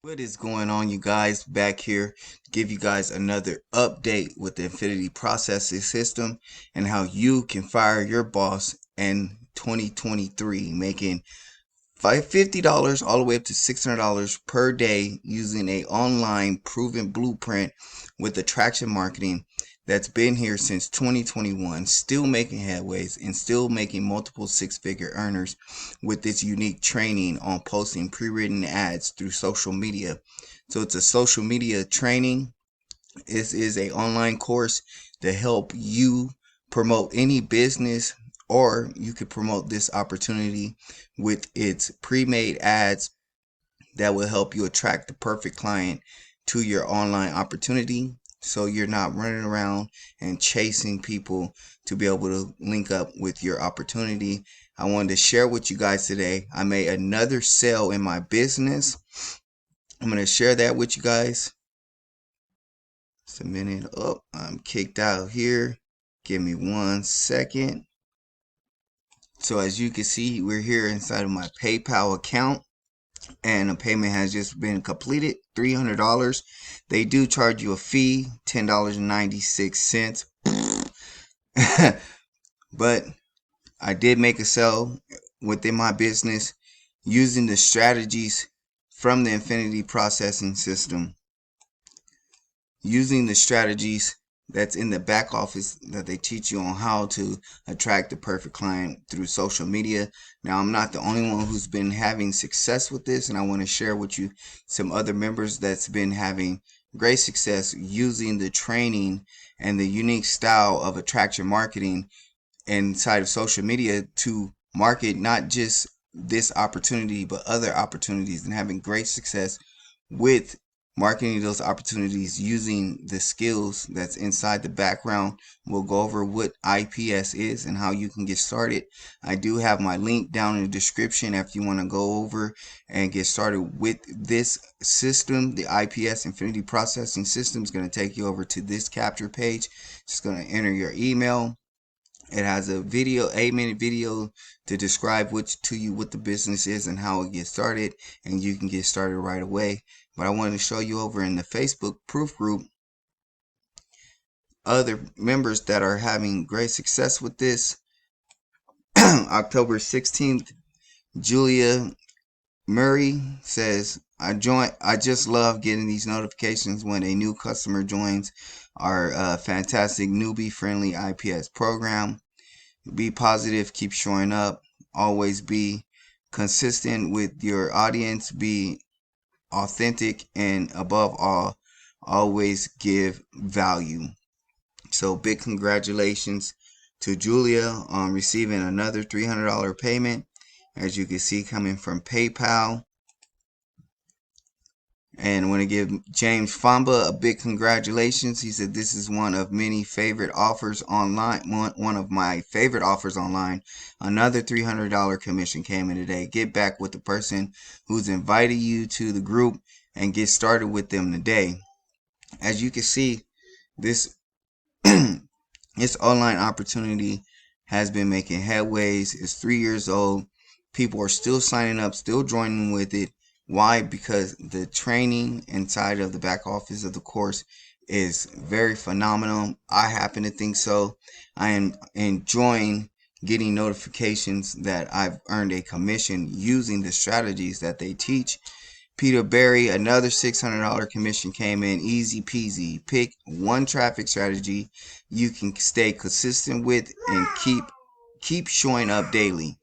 What is going on, you guys? Back here to give you guys another update with the Infinity Processing System and how you can fire your boss in 2023, making $50 all the way up to $600 per day using a online proven blueprint with attraction marketing that's been here since 2021, still making headways and still making multiple six-figure earners with this unique training on posting pre-written ads through social media. So it's a social media training. This is a online course to help you promote any business, or you could promote this opportunity with its pre-made ads that will help you attract the perfect client to your online opportunity, so you're not running around and chasing people to be able to link up with your opportunity. I wanted to share with you guys today. I made another sale in my business. I'm going to share that with you guys. Just a minute. Oh, I'm kicked out here. Give me 1 second. So as you can see, we're here inside of my PayPal account, and a payment has just been completed, $300. They do charge you a fee, $10.96. But I did make a sale within my business using the strategies from the Infinity Processing System, using the strategies that's in the back office that they teach you on how to attract the perfect client through social media. Now, I'm not the only one who's been having success with this, and I want to share with you some other members that's been having great success using the training and the unique style of attraction marketing inside of social media to market not just this opportunity but other opportunities, and having great success with marketing those opportunities using the skills that's inside the background. We'll go over what IPS is and how you can get started. I do have my link down in the description if you want to go over and get started with this system. The IPS Infinity Processing System is going to take you over to this capture page. Just going to enter your email. It has a video, 8-minute video to describe to you what the business is and how it gets started, and you can get started right away. But I wanted to show you over in the Facebook proof group other members that are having great success with this. October 16th, Julia Murray says, I just love getting these notifications when a new customer joins our fantastic newbie friendly IPS program. Be positive, keep showing up, always be consistent with your audience, be authentic, and above all, always give value. So big congratulations to Julia on receiving another $300 payment, as you can see, coming from PayPal. And I want to give James Famba a big congratulations. He said this is one of many favorite offers online. One of my favorite offers online. Another $300 commission came in today. Get back with the person who's invited you to the group and get started with them today. As you can see, this this online opportunity has been making headways. It's 3 years old. People are still signing up, still joining with it. Why? Because the training inside of the back office of the course is very phenomenal. I happen to think so. I am enjoying getting notifications that I've earned a commission using the strategies that they teach. Peter Berry, another $600 commission came in, easy peasy. Pick one traffic strategy you can stay consistent with and keep showing up daily.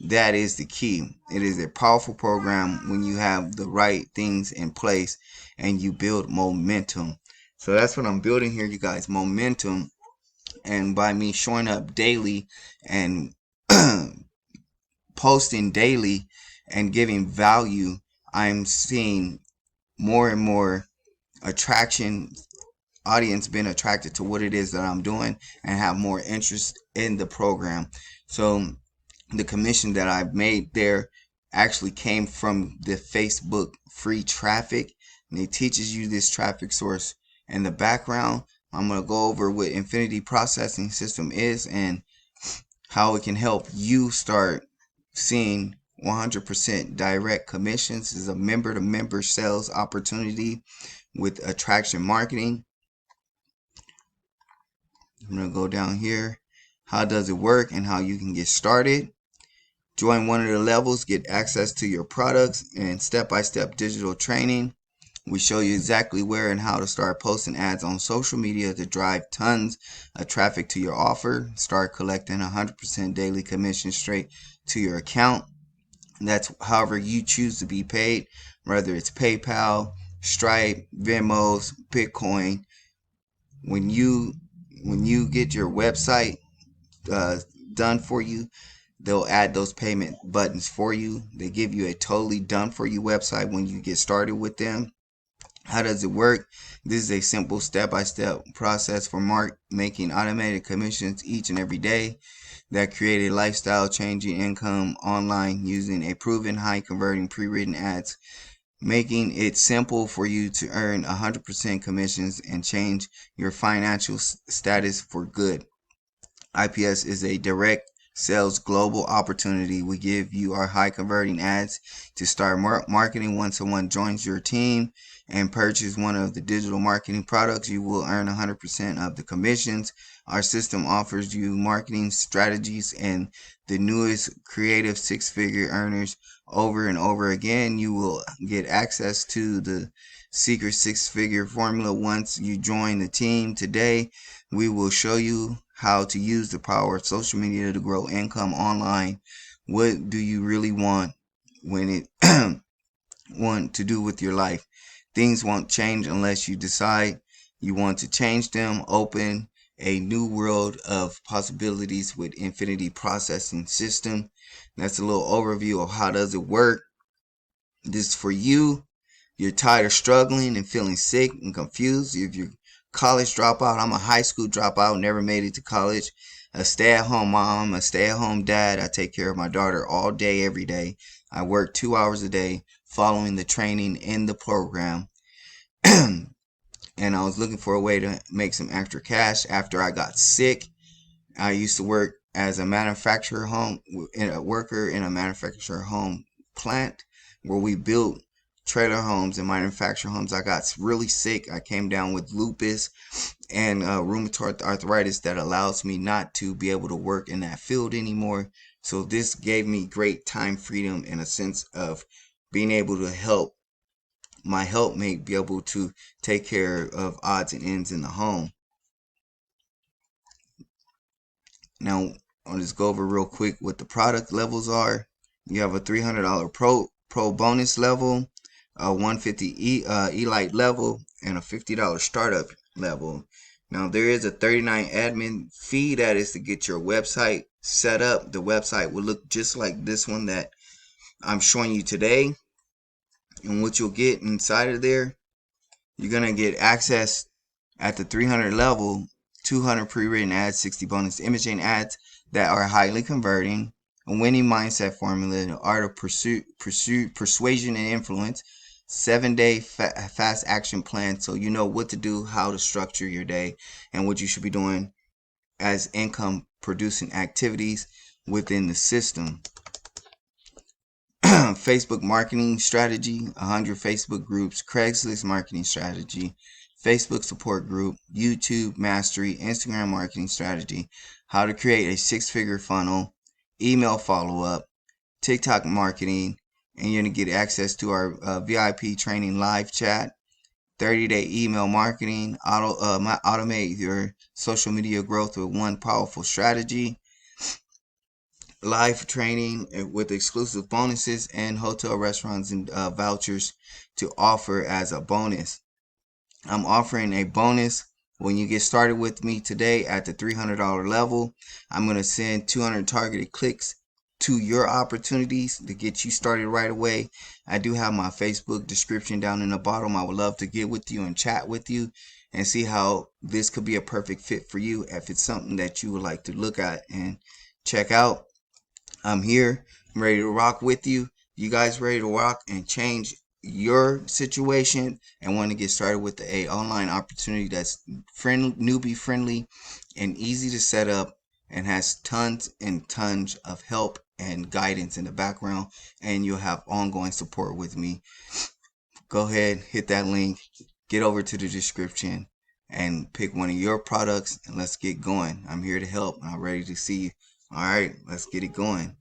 That is the key. It is a powerful program when you have the right things in place and you build momentum. So that's what I'm building here, you guys, momentum. And by me showing up daily and posting daily and giving value, I'm seeing more and more attraction, audience being attracted to what it is that I'm doing and have more interest in the program. So the commission that I made there actually came from the Facebook free traffic, and it teaches you this traffic source in the background. I'm going to go over what Infinity Processing System is and how it can help you start seeing 100% direct commissions. This is a member-to-member sales opportunity with attraction marketing. I'm going to go down here. How does it work and how you can get started? Join one of the levels, get access to your products and step-by-step digital training. We show you exactly where and how to start posting ads on social media to drive tons of traffic to your offer. Start collecting 100% daily commission straight to your account. That's however you choose to be paid, whether it's PayPal, Stripe, Venmos, Bitcoin. When you get your website done for you, they'll add those payment buttons for you. They give you a totally done for you website when you get started with them. How does it work? This is a simple step-by-step process for making automated commissions each and every day that create a lifestyle-changing income online using a proven high-converting pre-written ads, making it simple for you to earn 100% commissions and change your financial status for good. IPS is a direct sales global opportunity. We give you our high converting ads to start marketing. Once someone joins your team and purchase one of the digital marketing products, you will earn 100% of the commissions. Our system offers you marketing strategies and the newest creative six-figure earners over and over again. You will get access to the secret six-figure formula once you join the team. Today, we will show you how to use the power of social media to grow income online. What do you really want when it want to do with your life? Things won't change unless you decide you want to change them. Open a new world of possibilities with Infinity Processing System. That's a little overview of how does it work. This is for you. You're tired of struggling and feeling sick and confused. If you're college dropout, I'm a high school dropout, never made it to college, a stay-at-home mom, a stay-at-home dad. I take care of my daughter all day, every day. I work 2 hours a day following the training in the program. And I was looking for a way to make some extra cash after I got sick. I used to work as a worker in a manufacturer home plant where we built trailer homes and manufactured homes. I got really sick. I came down with lupus and rheumatoid arthritis that allows me not to be able to work in that field anymore. So this gave me great time freedom and a sense of being able to help my helpmate be able to take care of odds and ends in the home. Now, I'll just go over real quick what the product levels are. You have a $300 pro bonus level, a $150 Elite level, and a $50 startup level. Now, there is a $39 admin fee that is to get your website set up. The website will look just like this one that I'm showing you today. And what you'll get inside of there, you're going to get access at the 300 level, 200 pre-written ads, 60 bonus imaging ads that are highly converting, a winning mindset formula, the art of persuasion and influence, 7-day fast action plan so you know what to do, how to structure your day, and what you should be doing as income producing activities within the system. Facebook marketing strategy, 100 Facebook groups, Craigslist marketing strategy, Facebook support group, YouTube mastery, Instagram marketing strategy, how to create a 6-figure funnel, email follow-up, TikTok marketing, and you're going to get access to our VIP training live chat, 30-day email marketing, automate your social media growth with one powerful strategy, live training with exclusive bonuses and hotel restaurants and vouchers to offer as a bonus. I'm offering a bonus when you get started with me today at the $300 level. I'm going to send 200 targeted clicks to your opportunities to get you started right away. I do have my Facebook description down in the bottom. I would love to get with you and chat with you and see how this could be a perfect fit for you if it's something that you would like to look at and check out. I'm here. I'm ready to rock with you. You guys ready to rock and change your situation and want to get started with a online opportunity that's newbie friendly and easy to set up and has tons and tons of help and guidance in the background, and you'll have ongoing support with me. Go ahead, hit that link, get over to the description, and pick one of your products, and let's get going. I'm here to help. I'm ready to see you. All right, let's get it going.